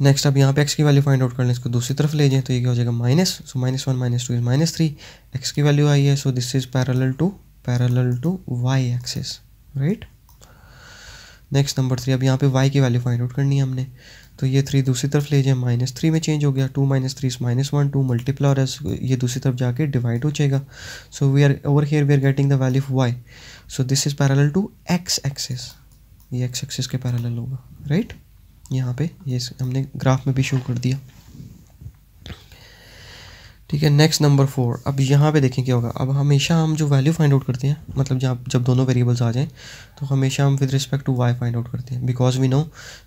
नेक्स्ट अब यहाँ पे x की वैल्यू फाइंड आउट कर लें, इसको दूसरी तरफ ले जाएं तो ये क्या हो जाएगा माइनस, सो -1 - 2 इज -3, x की वैल्यू आई है, so this is parallel to y axis, right. Next number 3, अब यहाँ पे y की वैल्यू फाइंड आउट करनी है हमने, तो ये 3 दूसरी तरफ ले जाए, -3 में चेंज हो गया, 2 - 3 is -1, 2 मल्टीप्लाई और ये दूसरी तरफ जाके डिवाइड हो जाएगा, so we are over here we are getting the value of y, so this is parallel to x axis, ये x एक्सिस के पैरेलल होगा, राइट। यहाँ पे ये हमने ग्राफ में भी शो कर दिया, ठीक है। नेक्स्ट नंबर 4, अब यहाँ पे देखें क्या होगा। अब हमेशा हम जो वैल्यू फाइंड आउट करते हैं, मतलब जब दोनों वेरिएबल्स आ जाएं तो हमेशा हम with respect to y find out करते हैं, बिकॉज वी नो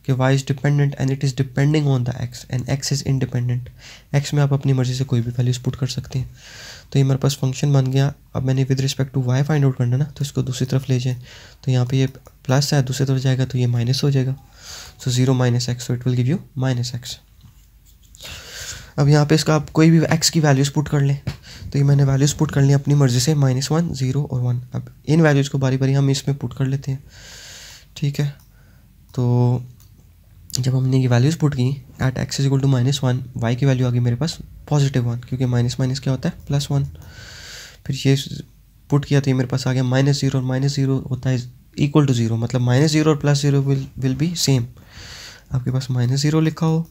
कि y is dependent and it is depending on the x and x is independent. x में आप अपनी मर्जी से कोई भी वैल्यूज पुट कर सकते हैं, तो ये मेरे पास फंक्शन बन गया। अब मैंने with respect to y find out करना ना, तो इसको दूसरी तरफ ले जाएँ, तो यहाँ पर ये प्लस है, दूसरी तरफ जाएगा तो ये माइनस हो जाएगा, सो 0 - x, so it will give you -x। अब यहाँ पे इसका आप कोई भी x की वैल्यूज़ पुट कर लें, तो ये मैंने वैल्यूज़ पुट कर ली अपनी मर्ज़ी से, -1, 0 और 1। अब इन वैल्यूज़ को बारी बारी हम इसमें पुट कर लेते हैं, ठीक है। तो जब हमने ये वैल्यूज़ पुट की एट x = -1, y की वैल्यू आ गई मेरे पास +1, क्योंकि माइनस क्या होता है +1। फिर ये पुट किया तो ये मेरे पास आ गया -0, और -0 होता है इक्वल टू 0, मतलब -0 और +0 विल बी सेम। आपके पास -0 लिखा हो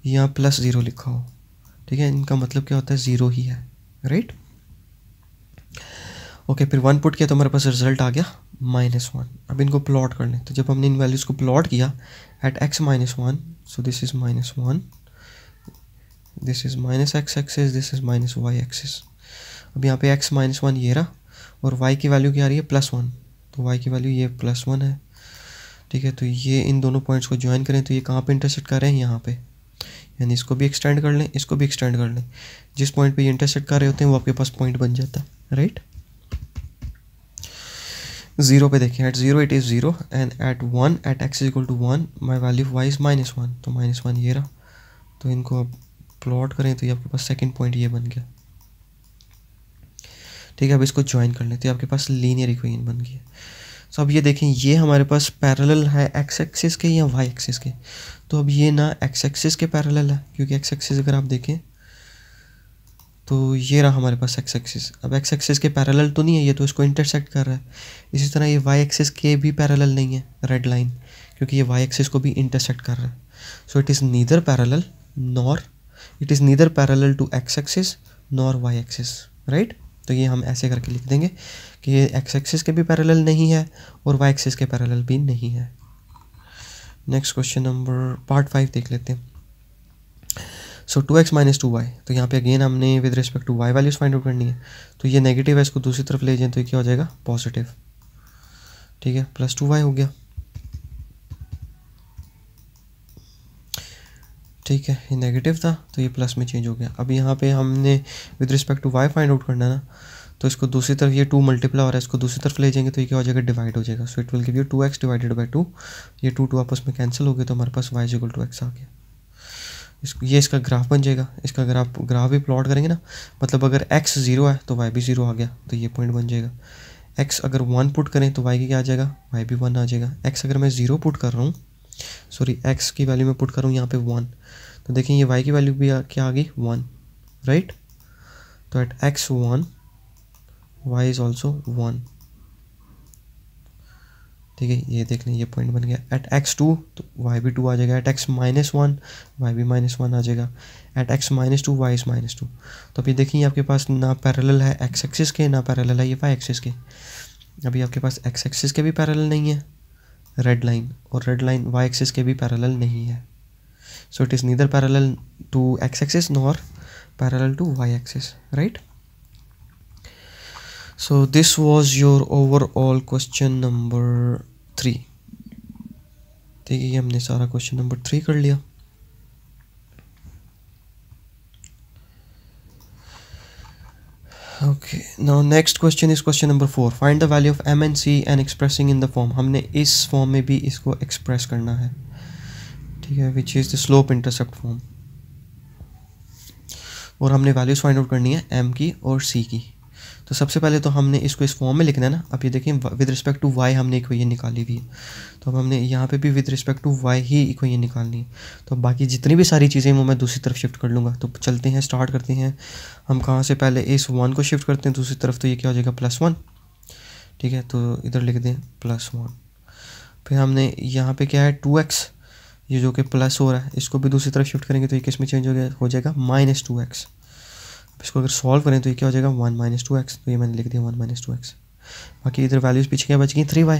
या +0 लिखा हो, ठीक है, इनका मतलब क्या होता है 0 ही है, राइट। ओके, फिर 1 पुट किया तो हमारे पास रिजल्ट आ गया -1। अब इनको प्लॉट कर लें, तो जब हमने इन वैल्यूज़ को प्लॉट किया at x - 1, so this is -1, this is -x axis, this is -y axis. अब यहाँ पे x - 1 ये रहा, और y की वैल्यू क्या आ रही है +1, तो y की वैल्यू ये +1 है, ठीक है। तो ये इन दोनों पॉइंट्स को ज्वाइन करें तो ये कहाँ पे इंटरसेक्ट कर रहे हैं, यहाँ पे, यानी इसको भी एक्सटेंड कर लें, इसको भी एक्सटेंड कर लें, जिस पॉइंट पे ये इंटरसेक्ट कर रहे होते हैं वो आपके पास पॉइंट बन जाता है, राइट। 0 पे देखें, at 0 it is 0 and at 1 at x = 1 my value of y is -1, तो -1 ये रहा। तो इनको अब प्लॉट करें तो ये आपके पास सेकंड पॉइंट ये बन गया, ठीक है। अब इसको ज्वाइन कर लें तो आपके पास लीनियर इक्वेशन बन गई है। सो अब ये देखें, ये हमारे पास पैरेलल है x एक्सिस के या y एक्सिस के, तो अब ये ना x एक्सिस के पैरेलल है, क्योंकि x एक्सिस अगर आप देखें तो ये रहा हमारे पास x एक्सिस। अब x एक्सिस के पैरेलल तो नहीं है ये, तो इसको इंटरसेक्ट कर रहा है। इसी तरह ये y एक्सिस के भी पैरेलल नहीं है, रेड लाइन, क्योंकि ये y एक्सिस को भी इंटरसेक्ट कर रहा है। So it is neither parallel to x axis nor y axis, right. तो ये हम ऐसे करके लिख देंगे कि ये x एक्सिस के भी पैरेलल नहीं है और y एक्सिस के पैरेलल भी नहीं है। नेक्स्ट क्वेश्चन नंबर पार्ट 5 देख लेते हैं। सो 2x - 2y, तो यहाँ पे अगेन हमने with respect to y values find out करनी है, तो ये नेगेटिव है, इसको दूसरी तरफ ले जाएं तो ये क्या हो जाएगा पॉजिटिव, ठीक है, +2y हो गया, ठीक है। ये नेगेटिव था तो ये प्लस में चेंज हो गया। अब यहाँ पे हमने with respect to y find out करना है ना, तो इसको दूसरी तरफ, ये 2 मल्टीप्लाई हो रहा है, इसको दूसरी तरफ ले जाएंगे तो ये क्या हो जाएगा डिवाइड हो जाएगा, so it will give you 2x / 2, ये 2 आपस में कैंसिल हो गए तो हमारे पास y = x आ गया। ये इसका ग्राफ बन जाएगा, इसका ग्राफ भी प्लॉट करेंगे ना, मतलब अगर x 0 है तो y भी 0 आ गया, तो ये पॉइंट बन जाएगा। x अगर 1 पुट करें तो y की क्या आ जाएगा, y भी 1 आ जाएगा। x अगर मैं 0 पुट कर रहा हूँ, सॉरी x की वैल्यू में पुट कर रहा हूँ यहाँ पे 1, तो देखें ये y की वैल्यू भी क्या आ गई 1, राइट। तो at x 1 y is also 1, ठीक है, ये देख लें ये पॉइंट बन गया। एट x 2 तो y भी 2 आ जाएगा, एट x - 1 y भी -1 आ जाएगा, एट x - 2 y इज़ -2। तो अभी देखिए आपके पास ना पैरेलल है x एक्सिस के, ना पैरेलल है ये y एक्सिस के। अभी आपके पास x एक्सिस के भी पैरेलल नहीं है रेड लाइन, और रेड लाइन y एक्सिस के भी पैरेलल नहीं है, So it is neither parallel to x-axis nor parallel to y-axis, right? So this was your overall question number 3. ठीक है, हमने सारा क्वेश्चन नंबर 3 कर लिया. Okay, now next question is question number 4. Find the value of m and c and expressing in the form. हमने इस form में भी इसको एक्सप्रेस करना है, ठीक है, which is the slope intercept form. और हमने वैल्यूज़ फाइंड आउट करनी है m की और c की. तो सबसे पहले तो हमने इसको इस फॉर्म में लिखना है ना. अब ये देखें, विद रिस्पेक्ट टू y हमने इक्वेशन निकाली हुई है, तो अब हमने यहाँ पे भी विद रिस्पेक्ट टू y ही इक्वेशन निकालनी है. तो बाकी जितनी भी सारी चीज़ें वो मैं दूसरी तरफ शिफ्ट कर लूँगा. तो चलते हैं, स्टार्ट करते हैं. हम कहाँ से पहले इस 1 को शिफ्ट करते हैं दूसरी तरफ, तो ये क्या हो जाएगा +1, ठीक है. तो इधर लिख दें +1. फिर हमने यहाँ पे क्या है 2x, ये जो कि प्लस हो रहा है, इसको भी दूसरी तरफ शिफ्ट करेंगे तो ये किस में चेंज हो जाएगा -2x. इसको अगर सॉल्व करें तो ये क्या हो जाएगा 1 - 2x. तो ये मैंने लिख दिया 1 - 2x. बाकी इधर वैल्यूज़ पीछे क्या बच गई 3y.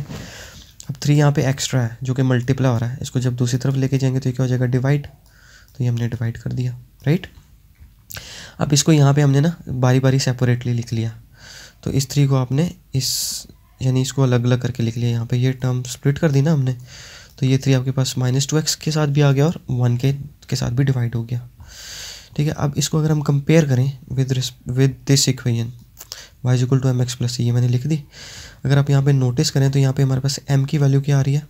अब 3 यहाँ पे एक्स्ट्रा है जो कि मल्टीप्लाई हो रहा है, इसको जब दूसरी तरफ लेके जाएंगे तो ये क्या हो जाएगा डिवाइड. तो ये हमने डिवाइड कर दिया, राइट. अब इसको यहाँ पे हमने ना बारी बारी सेपरेटली लिख लिया. तो इस 3 को आपने इस यानी इसको अलग अलग करके लिख लिया. यहाँ पे ये टर्म स्प्लिट कर दी ना हमने, तो ये 3 आपके पास -2x के साथ भी आ गया और 1 के साथ भी डिवाइड हो गया, ठीक है. अब इसको अगर हम कंपेयर करें with this equation y = mx + c, ये मैंने लिख दी. अगर आप यहाँ पे नोटिस करें तो यहाँ पे हमारे पास m की वैल्यू क्या आ रही है,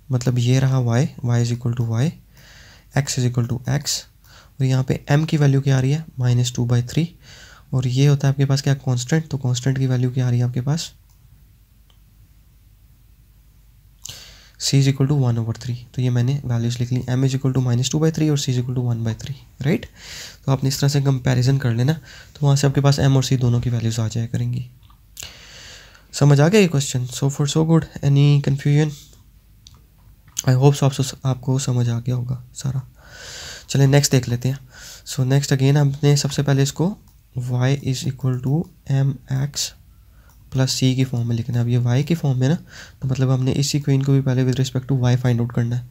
मतलब ये रहा y = y, x = x, और यहाँ पे m की वैल्यू क्या आ रही है -2/3, और ये होता है आपके पास क्या कांस्टेंट. तो कांस्टेंट की वैल्यू क्या आ रही है आपके पास c = 1/3. तो ये मैंने वैल्यूज़ लिख ली, m = -2/3 और c = 1/3, राइट. तो आपने इस तरह से कंपैरिजन कर लेना, तो वहाँ से आपके पास m और c दोनों की वैल्यूज़ आ जाया करेंगी. समझ आ गया ये question? So for so good. Any confusion? I hope आपको समझ आ गया होगा सारा. चलिए नेक्स्ट देख लेते हैं. सो नेक्स्ट अगेन हमने सबसे पहले इसको y = mx + c की फॉर्म में लिखना है. अब ये y की फॉर्म में ना, तो मतलब हमने इस इक्वेशन को भी पहले with respect to y find out करना है.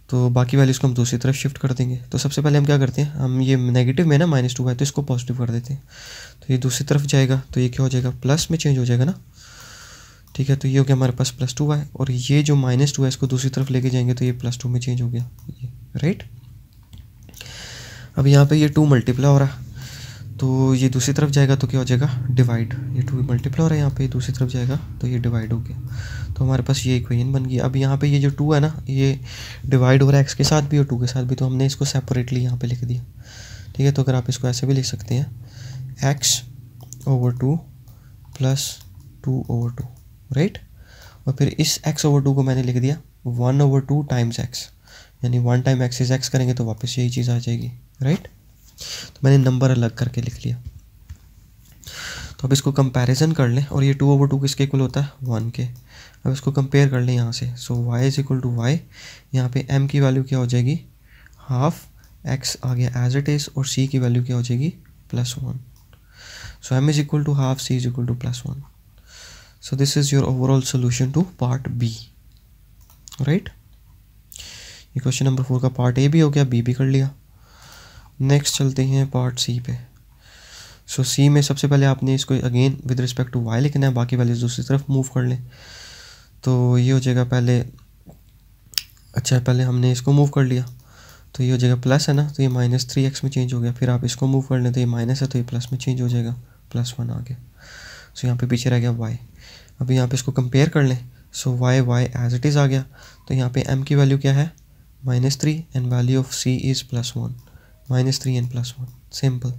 तो बाकी वैल्यूज़ को हम दूसरी तरफ शिफ्ट कर देंगे. तो सबसे पहले हम क्या करते हैं, हम ये नेगेटिव में ना -2 है तो इसको पॉजिटिव कर देते हैं. तो ये दूसरी तरफ जाएगा तो ये क्या हो जाएगा प्लस में चेंज हो जाएगा ना, ठीक है. तो ये हो गया हमारे पास +2 है, और ये जो -2 है इसको दूसरी तरफ लेके जाएंगे तो ये +2 में चेंज हो गया, ये राइट. अब यहाँ पे ये 2 मल्टीप्लाई हो रहा है, तो ये दूसरी तरफ जाएगा तो क्या हो जाएगा डिवाइड. ये 2 मल्टीप्लाई हो रहा है, यहाँ पे दूसरी तरफ जाएगा तो ये डिवाइड हो गया. तो हमारे पास ये इक्वेशन बन गई. अब यहाँ पे ये जो 2 है ना, ये डिवाइड हो रहा है x के साथ भी और 2 के साथ भी, तो हमने इसको सेपरेटली यहाँ पे लिख दिया, ठीक है. तो अगर आप इसको ऐसे भी लिख सकते हैं x/2 + 2/2, राइट. और फिर इस x/2 को मैंने लिख दिया 1/2 टाइम्स x, यानी 1 टाइम x इज x करेंगे तो वापस यही चीज़ आ जाएगी, राइट. तो मैंने नंबर अलग करके लिख लिया. तो अब इसको कंपैरिजन कर लें, और ये 2/2 किसके इक्वल होता है 1 के. अब इसको कंपेयर कर लें यहाँ से. सो y = y, यहाँ पे m की वैल्यू क्या हो जाएगी ½ x आ गया एज इट इज़, और c की वैल्यू क्या हो जाएगी +1. So m = ½ c = +1. So this is your overall solution to part B, right. ये क्वेश्चन नंबर 4 का पार्ट ए भी हो गया, बी भी कर लिया. नेक्स्ट चलते हैं पार्ट सी पे. सो सी में सबसे पहले आपने इसको again with respect to y लिखना है, बाकी वैल्यूज दूसरी तरफ मूव कर लें. तो ये हो जाएगा पहले, अच्छा पहले हमने इसको मूव कर लिया तो ये हो जाएगा प्लस है ना, तो ये -3x में चेंज हो गया. फिर आप इसको मूव कर लें तो ये माइनस है तो ये प्लस में चेंज हो जाएगा, +1 आ गया. सो यहाँ पे पीछे रह गया y. अब यहाँ पे इसको कंपेयर कर लें. सो y एज इट इज़ आ गया. तो यहाँ पे m की वैल्यू क्या है -3 and value of c is +1. -3 and +1, simple.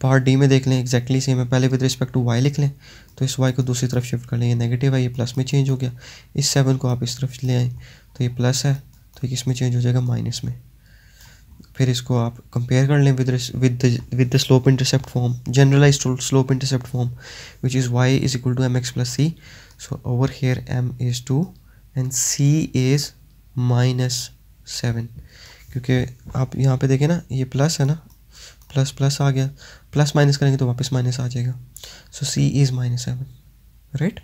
Part D में देख लें एग्जैक्टली सेम है. पहले विद रिस्पेक्ट टू y लिख लें, तो इस y को दूसरी तरफ शिफ्ट कर लें. ये नेगेटिव है, ये प्लस में चेंज हो गया. इस 7 को आप इस तरफ ले आए तो ये प्लस है, तो ये किस में चेंज हो जाएगा माइनस में. फिर इसको आप कंपेयर कर लें with the slope intercept form, generalised slope intercept form, which is y = mx + c. So over here m is 2 and c is -7. क्योंकि आप यहाँ पे देखें ना, ये प्लस है ना, प्लस प्लस आ गया, प्लस माइनस करेंगे तो वापस माइनस आ जाएगा. So c is -7, right.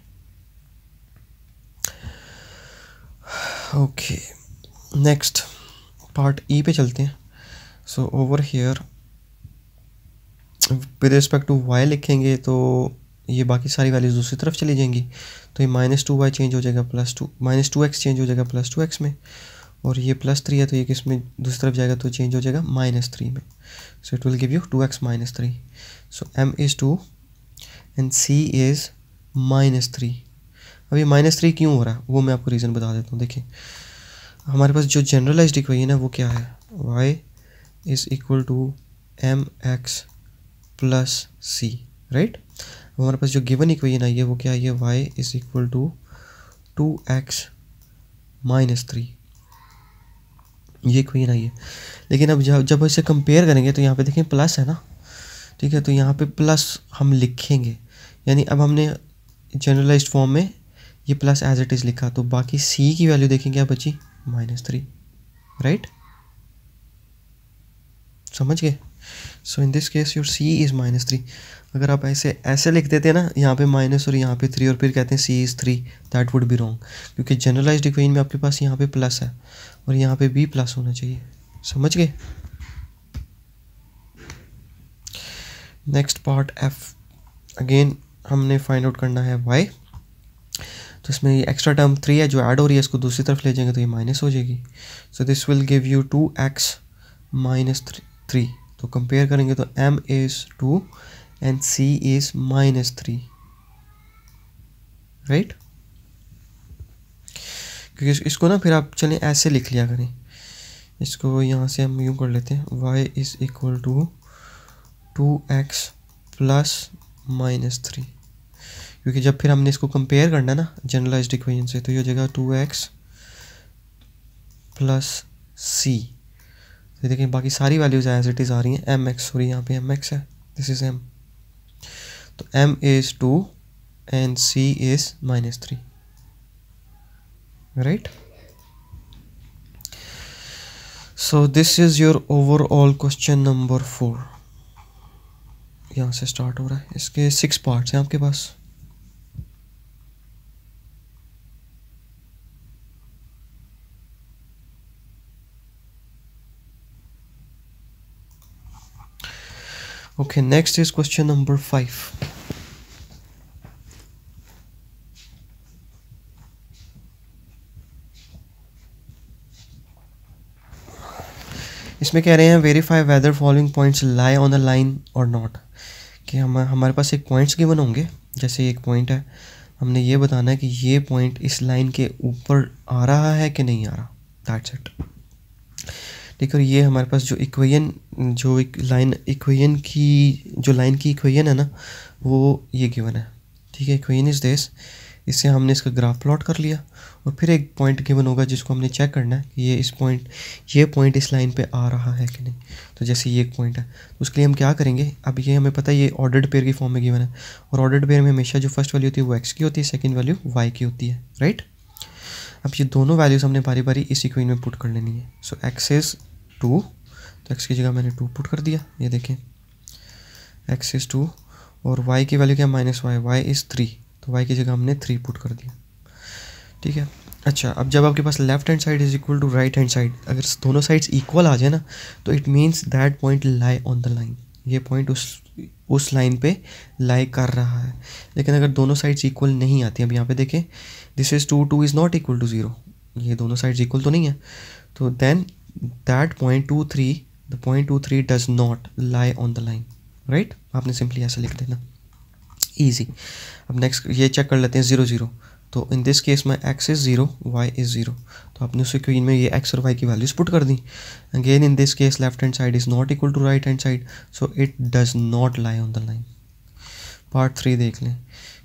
Okay, next part e पे चलते हैं. So over here with respect to y लिखेंगे तो ये बाकी सारी वैल्यूज दूसरी तरफ चली जाएंगी. तो ये -2y चेंज हो जाएगा -2x चेंज हो जाएगा +2x में, और ये +3 है तो ये किस में दूसरी तरफ जाएगा तो चेंज हो जाएगा -3 में. So it will give you 2x -3. So m is 2 and c is -3. अब ये -3 क्यों हो रहा है वो मैं आपको रीज़न बता देता हूँ. देखिए हमारे पास जो जनरलाइज्ड इक्वेशन है वो क्या है, y is equal to mx plus c, right. हमारे पास जो गिवन इक्वेशन आई है वो क्या है, y is equal to 2x -3, ये इक्वेशन आई है. लेकिन अब जब इसे कंपेयर करेंगे तो यहाँ पे देखें प्लस है ना, ठीक है. तो यहाँ पे प्लस हम लिखेंगे, यानी अब हमने जनरलाइज्ड फॉर्म में ये प्लस एज इट इज़ लिखा, तो बाकी c की वैल्यू देखें क्या बची, -3, राइट. समझ गए. So in this case your c is -3. अगर आप ऐसे लिख देते हैं ना, यहाँ पे माइनस और यहाँ पे 3 और फिर कहते हैं c is 3, that would be wrong, क्योंकि जनरलाइज्ड इक्वेशन में आपके पास यहाँ पे प्लस है और यहाँ पे भी प्लस होना चाहिए. समझ गए. Next part f. अगेन हमने फाइंड आउट करना है y. तो इसमें ये एक्स्ट्रा टर्म 3 है जो ऐड हो रही है, इसको दूसरी तरफ ले जाएंगे तो ये माइनस हो जाएगी. So this will give you 2x -3. तो कंपेयर करेंगे तो m is 2 and c is -3, right. क्योंकि इसको ना फिर आप चलें ऐसे लिख लिया करें, इसको यहाँ से हम यूँ कर लेते हैं, y is equal to 2x plus -3, क्योंकि जब फिर हमने इसको कंपेयर करना है ना जनरलाइज्ड इक्वेशन से, तो ये हो जाएगा 2x प्लस c. तो देखिए बाकी सारी वैल्यूज एज इट इज़ आ रही हैं, mx, सॉरी यहाँ पे mx है, दिस इज़ m. तो m is 2 and c is -3, right. So this is your overall question number 4. यहाँ से स्टार्ट हो रहा है, इसके 6 पार्ट्स हैं आपके पास. Okay, next is question number 5. इसमें कह रहे हैं verify whether following points lie on a line और नॉट. कि हमारे पास एक पॉइंट्स गिवन होंगे, जैसे एक पॉइंट है, हमने ये बताना है कि ये पॉइंट इस लाइन के ऊपर आ रहा है कि नहीं आ रहा, दैट्स इट. ठीक है. ये हमारे पास जो इक्वेशन, जो एक लाइन इक्वेशन की जो लाइन की इक्वेशन है ना, वो ये गिवन है. ठीक है. Equation is this. इससे हमने इसका ग्राफ प्लॉट कर लिया और फिर एक पॉइंट गिवन होगा जिसको हमने चेक करना है कि ये पॉइंट इस लाइन पे आ रहा है कि नहीं. तो जैसे ये एक पॉइंट है तो उसके लिए हम क्या करेंगे, अब ये हमें पता है ये ऑर्डर्ड पेयर की फॉर्म में गिवन है, और ऑर्डर्ड पेयर में हमेशा जो फर्स्ट वैल्यू होती है वो x की होती है, सेकंड वैल्यू y की होती है, राइट. अब ये दोनों वैल्यूज़ हमने बारी बारी इस इक्वेशन में पुट कर लेनी है. सो x इज़ 2, तो x की जगह मैंने 2 पुट कर दिया, ये देखें x इज़ 2, और y की वैल्यू क्या -y, y इज़ 3, तो y की जगह हमने 3 पुट कर दिया. ठीक है. अच्छा, अब जब आपके पास left hand side is equal to right hand side, अगर दोनों साइड्स इक्वल आ जाए ना, तो it means that point lie on the line. ये पॉइंट उस लाइन पे लाई कर रहा है. लेकिन अगर दोनों साइड्स इक्वल नहीं आती, अब यहाँ पे देखें this is 2, 2 is not equal to 0, ये दोनों साइड्स इक्वल तो नहीं है, तो then that point 2, 3, the point 2, 3 does not lie on the line, right. आपने सिंपली ऐसा लिख देना, ईजी. अब नेक्स्ट ये चेक कर लेते हैं 0, 0. तो इन दिस केस में x इज़ 0, y इज़ 0, तो आपने उस इक्वेशन में ये x और y की वैल्यूज पुट कर दी. Again in this case left hand side is not equal to right hand side, so it does not lie on the line. Part 3 देख लें.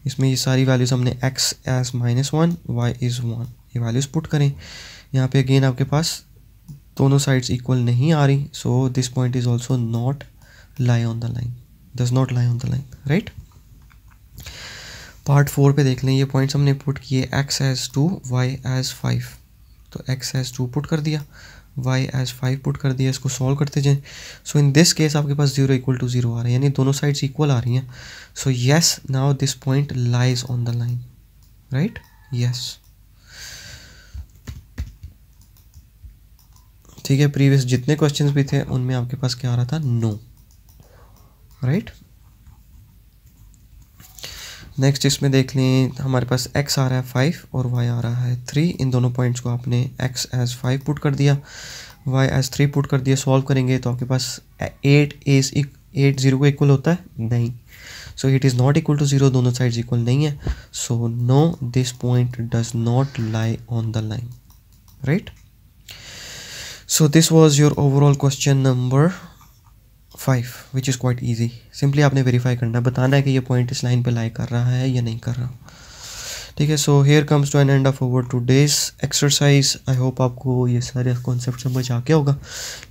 इसमें ये सारी वैल्यूज हमने x एज -1, y इज़ 1, ये वैल्यूज पुट करें. यहाँ पे अगेन आपके पास दोनों साइड्स इक्वल नहीं आ रही, so this point is also not lie on the line, does not lie on the line, right. Part 4 पे देख लें. ये पॉइंट्स हमने पुट किए x एज 2, y एज 5, तो x एज 2 पुट कर दिया, y एज 5 पुट कर दिया. इसको सॉल्व करते जाएं. सो इन दिस केस आपके पास 0 इक्वल टू 0 आ रहा है, यानी दोनों साइड्स इक्वल आ रही हैं. So yes, now this point lies on the line, right. Yes. ठीक है, प्रीवियस जितने क्वेश्चंस भी थे उनमें आपके पास क्या आ रहा था, नो, राइट। नेक्स्ट इसमें देख लें, हमारे पास x आ रहा है 5 और y आ रहा है 3। इन दोनों पॉइंट्स को आपने x एज 5 पुट कर दिया, y एज 3 पुट कर दिया। सॉल्व करेंगे तो आपके पास 8 0 को इक्वल होता है, नहीं। So it is not equal to 0, दोनों साइड्स इक्वल नहीं है। So no, this point does not lie on the line, right. So this was your overall question number 5 which is quite easy. Simply आपने verify करना है, बताना है कि ये पॉइंट इस लाइन पे लाई कर रहा है या नहीं कर रहा, ठीक है। So here comes to an end of our today's exercise. I hope आपको ये सारे कॉन्सेप्ट समझ आ गया होगा।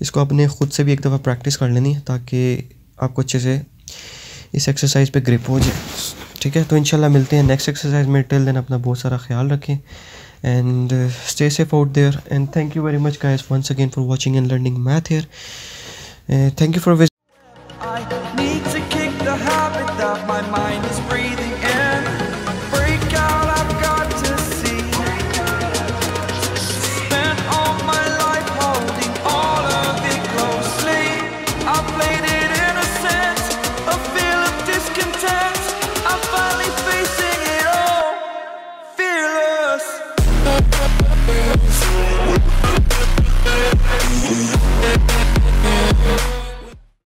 इसको आपने खुद से भी एक दफ़ा प्रैक्टिस कर लेनी है ताकि आपको अच्छे से इस एक्सरसाइज पे ग्रिप हो जाए, ठीक है। तो इंशाल्लाह मिलते हैं नेक्स्ट एक्सरसाइज में। टिल देन अपना बहुत सारा ख्याल रखें and stay safe out there, and thank you very much guys once again for watching and learning math here. Thank you for visiting. I need to kick the habit that my mind is breathing in. Break out, I've got to see. Spent all my life holding all of it closely. I played it innocent, a feel of discontent. I'm finally facing it all, fearless. We'll be right back.